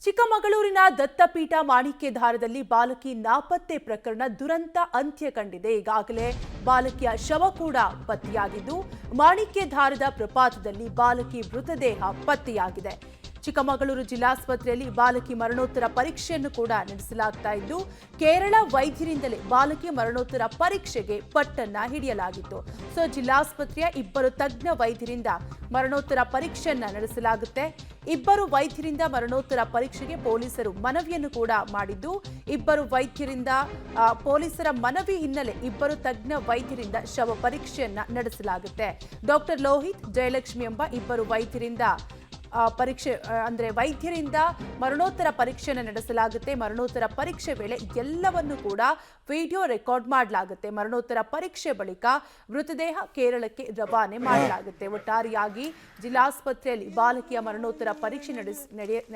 ಚಿಕ್ಕಮಗಳೂರಿನ ದತ್ತಪೀಠ ಮಾಣಿಕ್ಯಧಾರದಲ್ಲಿ ಬಾಲಕಿ ನಾಪತ್ತೆ ಪ್ರಕರಣ ದುರಂತ ಅಂತ್ಯ ಕಂಡಿದೆ. ಈಗಾಗಲೇ ಬಾಲಕಿಯ ಶವ ಕೂಡ ಪತ್ತೆಯಾಗಿದ್ದು, ಮಾಣಿಕ್ಯಧಾರದ ಪ್ರಪಾತದಲ್ಲಿ ಬಾಲಕಿ ಮೃತದೇಹ ಪತ್ತೆಯಾಗಿದೆ. ಚಿಕ್ಕಮಗಳೂರು ಜಿಲ್ಲಾಸ್ಪತ್ರೆಯಲ್ಲಿ ಬಾಲಕಿ ಮರಣೋತ್ತರ ಪರೀಕ್ಷೆಯನ್ನು ಕೂಡ ನಡೆಸಲಾಗ್ತಾ ಇದ್ದು, ಕೇರಳ ವೈದ್ಯರಿಂದಲೇ ಬಾಲಕಿ ಮರಣೋತ್ತರ ಪರೀಕ್ಷೆಗೆ ಪಟ್ಟನ್ನ ಹಿಡಿಯಲಾಗಿತ್ತು. ಜಿಲ್ಲಾಸ್ಪತ್ರೆಯ ಇಬ್ಬರು ತಜ್ಞ ವೈದ್ಯರಿಂದ ಮರಣೋತ್ತರ ಪರೀಕ್ಷೆಯನ್ನ ನಡೆಸಲಾಗುತ್ತೆ. ಇಬ್ಬರು ವೈದ್ಯರಿಂದ ಮರಣೋತ್ತರ ಪರೀಕ್ಷೆಗೆ ಪೊಲೀಸರು ಮನವಿಯನ್ನು ಕೂಡ ಮಾಡಿದ್ದು, ಇಬ್ಬರು ವೈದ್ಯರಿಂದ ಪೊಲೀಸರ ಮನವಿ ಹಿನ್ನೆಲೆ ಇಬ್ಬರು ತಜ್ಞ ವೈದ್ಯರಿಂದ ಶವ ಪರೀಕ್ಷೆಯನ್ನ ನಡೆಸಲಾಗುತ್ತೆ. ಡಾಕ್ಟರ್ ಲೋಹಿತ್, ಜಯಲಕ್ಷ್ಮಿ ಎಂಬ ಇಬ್ಬರು ವೈದ್ಯರಿಂದ ವೈದ್ಯರಿಂದ ಮರಣೋತ್ತರ ಪರೀಕ್ಷೆಯನ್ನು ನಡೆಸಲಾಗುತ್ತೆ. ಮರಣೋತ್ತರ ಪರೀಕ್ಷೆ ವೇಳೆ ಎಲ್ಲವನ್ನು ಕೂಡ ವಿಡಿಯೋ ರೆಕಾರ್ಡ್ ಮಾಡಲಾಗುತ್ತೆ. ಮರಣೋತ್ತರ ಪರೀಕ್ಷೆ ಬಳಿಕ ಮೃತದೇಹ ಕೇರಳಕ್ಕೆ ರವಾನೆ ಮಾಡಲಾಗುತ್ತೆ. ಒಟ್ಟಾರೆಯಾಗಿ ಜಿಲ್ಲಾಸ್ಪತ್ರೆಯಲ್ಲಿ ಬಾಲಕಿಯ ಮರಣೋತ್ತರ ಪರೀಕ್ಷೆ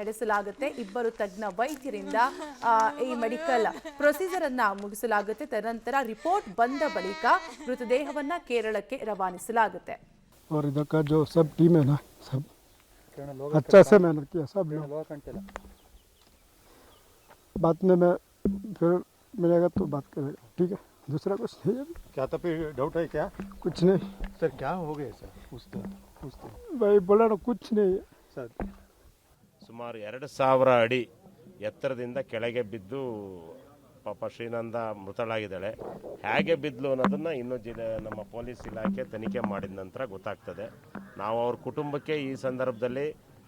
ನಡೆಸಲಾಗುತ್ತೆ. ಇಬ್ಬರು ತಜ್ಞ ವೈದ್ಯರಿಂದ ಈ ಮೆಡಿಕಲ್ ಪ್ರೊಸೀಜರ್ ಅನ್ನ ಮುಗಿಸಲಾಗುತ್ತೆ. ತದನಂತರ ರಿಪೋರ್ಟ್ ಬಂದ ಬಳಿಕ ಮೃತದೇಹವನ್ನ ಕೇರಳಕ್ಕೆ ರವಾನಿಸಲಾಗುತ್ತೆ. अच्छा से मेहनत किया सब लोग। बाद में मैं फिर मिलेगा तो बात करेगा, ठीक है। दूसरा कुछ नहीं है। क्या तो फिर डाउट है क्या? कुछ नहीं सर, क्या हो गया सर? भाई बोला ना कुछ नहीं है सर। ಸುಮಾರು 2000 ಅಡಿ ಎತ್ತರದಿಂದ ಕೆಳಗೆ ಬಿದ್ದು ಪಾಪ ಶ್ರೀನಂದ ಮೃತಳಾಗಿದ್ದಾಳೆ. ಹೇಗೆ ಬಿದ್ಲು ಅನ್ನೋದನ್ನು ಇನ್ನೂ ನಮ್ಮ ಪೊಲೀಸ್ ಇಲಾಖೆ ತನಿಖೆ ಮಾಡಿದ ನಂತರ ಗೊತ್ತಾಗ್ತದೆ. ನಾವು ಅವ್ರ ಕುಟುಂಬಕ್ಕೆ ಈ ಸಂದರ್ಭದಲ್ಲಿ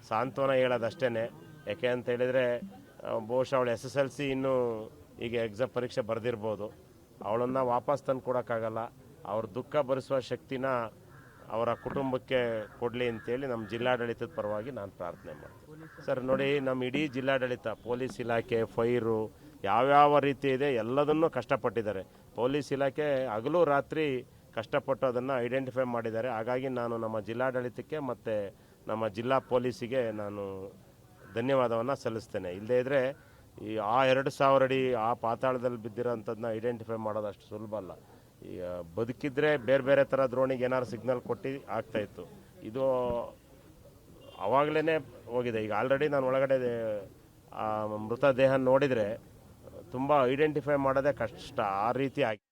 ಸಾಂತ್ವನ ಹೇಳೋದಷ್ಟೇ. ಯಾಕೆ ಅಂತ ಹೇಳಿದರೆ, ಬಹುಶಃ ಅವಳು SSLC ಇನ್ನೂ ಈಗ ಎಕ್ಸಾಮ್ ಪರೀಕ್ಷೆ ಬರೆದಿರ್ಬೋದು. ಅವಳನ್ನು ವಾಪಸ್ ತಂದು ಕೊಡೋಕ್ಕಾಗಲ್ಲ. ಅವ್ರ ದುಃಖ ಭರಿಸುವ ಶಕ್ತಿನ ಅವರ ಕುಟುಂಬಕ್ಕೆ ಕೊಡಲಿ ಅಂತೇಳಿ ನಮ್ಮ ಜಿಲ್ಲಾಡಳಿತದ ಪರವಾಗಿ ನಾನು ಪ್ರಾರ್ಥನೆ ಮಾಡ್ತೀನಿ. ಸರ್ ನೋಡಿ, ನಮ್ಮ ಇಡೀ ಜಿಲ್ಲಾಡಳಿತ, ಪೊಲೀಸ್ ಇಲಾಖೆ, ಫೈರು, ಯಾವ್ಯಾವ ರೀತಿ ಇದೆ ಎಲ್ಲದನ್ನೂ ಕಷ್ಟಪಟ್ಟಿದ್ದಾರೆ. ಪೊಲೀಸ್ ಇಲಾಖೆ ಹಗಲು ರಾತ್ರಿ ಕಷ್ಟಪಟ್ಟು ಅದನ್ನು ಐಡೆಂಟಿಫೈ ಮಾಡಿದ್ದಾರೆ. ಹಾಗಾಗಿ ನಾನು ನಮ್ಮ ಜಿಲ್ಲಾಡಳಿತಕ್ಕೆ ಮತ್ತು ನಮ್ಮ ಜಿಲ್ಲಾ ಪೊಲೀಸಿಗೆ ನಾನು ಧನ್ಯವಾದವನ್ನು ಸಲ್ಲಿಸ್ತೇನೆ. ಇಲ್ಲದೇ ಇದ್ದರೆ ಈ 2000 ಅಡಿ ಆ ಪಾತಾಳದಲ್ಲಿ ಬಿದ್ದಿರೋಂಥದ್ದನ್ನ ಐಡೆಂಟಿಫೈ ಮಾಡೋದು ಅಷ್ಟು ಸುಲಭ ಅಲ್ಲ. ಈಗ ಬದುಕಿದ್ರೆ ಬೇರೆ ಬೇರೆ ಥರ ದ್ರೋಣಿಗೆ ಏನಾದ್ರು ಸಿಗ್ನಲ್ ಕೊಟ್ಟು ಆಗ್ತಾಯಿತ್ತು. ಇದು ಆವಾಗಲೇ ಹೋಗಿದೆ. ಈಗ ಆಲ್ರೆಡಿ ನಾನು ಒಳಗಡೆ ಮೃತದೇಹ ನೋಡಿದರೆ ತುಂಬ ಐಡೆಂಟಿಫೈ ಮಾಡೋದೇ ಕಷ್ಟ. ಆ ರೀತಿ ಆಗಿ